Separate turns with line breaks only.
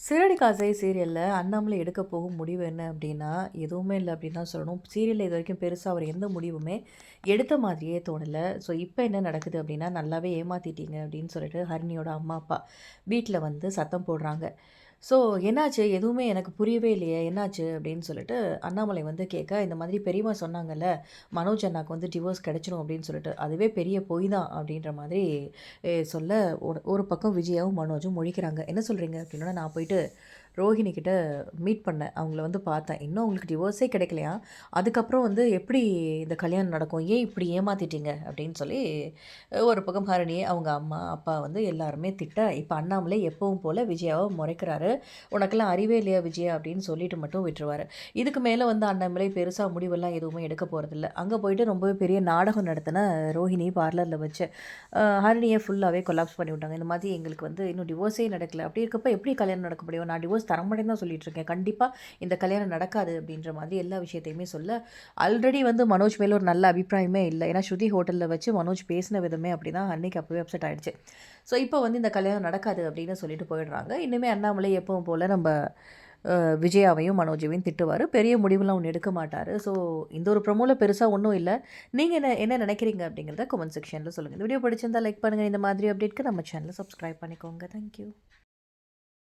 சிறகடி காசை சீரியல்ல அண்ணாமலை எடுக்க போகும் முடிவு என்ன அப்படின்னா, எதுவுமே இல்ல அப்படின்னு தான் சொல்லணும். சீரியல்ல இதுவரைக்கும் பெருசா அவர் எந்த முடிவுமே எடுத்த மாதிரியே தோணல. ஸோ இப்ப என்ன நடக்குது அப்படின்னா, நல்லாவே ஏமாத்திட்டீங்க அப்படின்னு சொல்லிட்டு ஹரிணியோட அம்மா, அப்பா வீட்ல வந்து சத்தம் போடுறாங்க. ஸோ என்னாச்சு? எதுவுமே எனக்கு புரியவே இல்லையே! என்னாச்சு? அப்படின்னு சொல்லிட்டு அண்ணாமலை வந்து கேட்க, இந்த மாதிரி பெரியம்மா சொன்னாங்கல்ல, மனோஜ் அண்ணாக்கு வந்து டிவோர்ஸ் கிடைச்சிரும் அப்படின்னு சொல்லிட்டு, அதுவே பெரிய பொய் தான் அப்படின்ற மாதிரி சொல்ல, ஒரு ஒரு பக்கம் விஜயாவும், மனோஜும் முழிக்கிறாங்க. என்ன சொல்றீங்க? அப்படின்னோனே நான் போயிட்டு ரோஹிணி கிட்ட மீட் பண்ணேன். அவங்கள வந்து பார்த்தேன். இன்னும் அவங்களுக்கு டிவோர்ஸே கிடைக்கலையாம். அதுக்கப்புறம் வந்து எப்படி இந்த கல்யாணம் நடக்கும்? ஏன் இப்படி ஏமாத்திட்டீங்க? அப்படின்னு சொல்லி ஒரு பக்கம் ஹரிணி, அவங்க அம்மா, அப்பா வந்து எல்லாருமே திட்ட, இப்ப அண்ணாமலை எப்பவும் போல விஜயாவ முறைக்கிறாரு. "உனக்கெல்லாம் அறிவே இல்லையா விஜயா?" அப்படின்னு சொல்லிட்டு மட்டும் விட்டுருவாரு. இதுக்கு மேல வந்து அண்ணாமலை பெருசா முடிவெல்லாம் எதுவுமே எடுக்க போறதில்ல. அங்க போயிட்டு ரொம்பவே பெரிய நாடகம் நடத்தின ரோஹிணி பார்லர்ல வச்சு, ஹரிணிய ஃபுல்லாவே கொலாப்ஸ் பண்ணி விட்டாங்க. இந்த மாதிரி எங்களுக்கு வந்து இன்னும் டிவோர்ஸே நடக்கல. அப்படி இருக்கப்ப எப்படி கல்யாணம் நடக்க முடியும்? நான் டிவோர்ஸ் தரமாட்டேன்னு தான் சொல்லிட்டு இருக்கேன். கண்டிப்பா இந்த கல்யாணம் நடக்காது அப்படின்ற மாதிரி எல்லா விஷயத்தையுமே சொல்ல, ஆல்ரெடி வந்து மனோஜ் மேல ஒரு நல்ல அபிப்பிராயமே இல்ல. ஏன்னா ஸ்ருதி ஹோட்டல்ல வச்சு மனோஜ் பேசின விதமே அப்படிதான் அன்னைக்கு அப்பவே அப்செட் ஆயிடுச்சு. ஸோ இப்போ வந்து இந்த கல்யாணம் நடக்காது அப்படின்னு சொல்லிட்டு போயிடுறாங்க. இனிமே அண்ணாமலை எப்பவும் போல நம்ம விஜயாவையும், மனோஜையும் திட்டுவாரு. பெரிய முடிவுலாம் ஒண்ணும் எடுக்க மாட்டாரு. ஸோ இந்த ஒரு ப்ரோமோல பெருசா ஒண்ணும் இல்ல. நீங்க என்ன என்ன நினைக்கிறீங்க அப்படிங்கிறத கமெண்ட் செக்ஷன்ல சொல்லுங்க. இந்த வீடியோ பிடிச்சிருந்தா லைக் பண்ணுங்க. இந்த மாதிரி அப்டேட்க்கு நம்ம சேனல சப்ஸ்கிரைப் பண்ணிக்கோங்க. Thank you.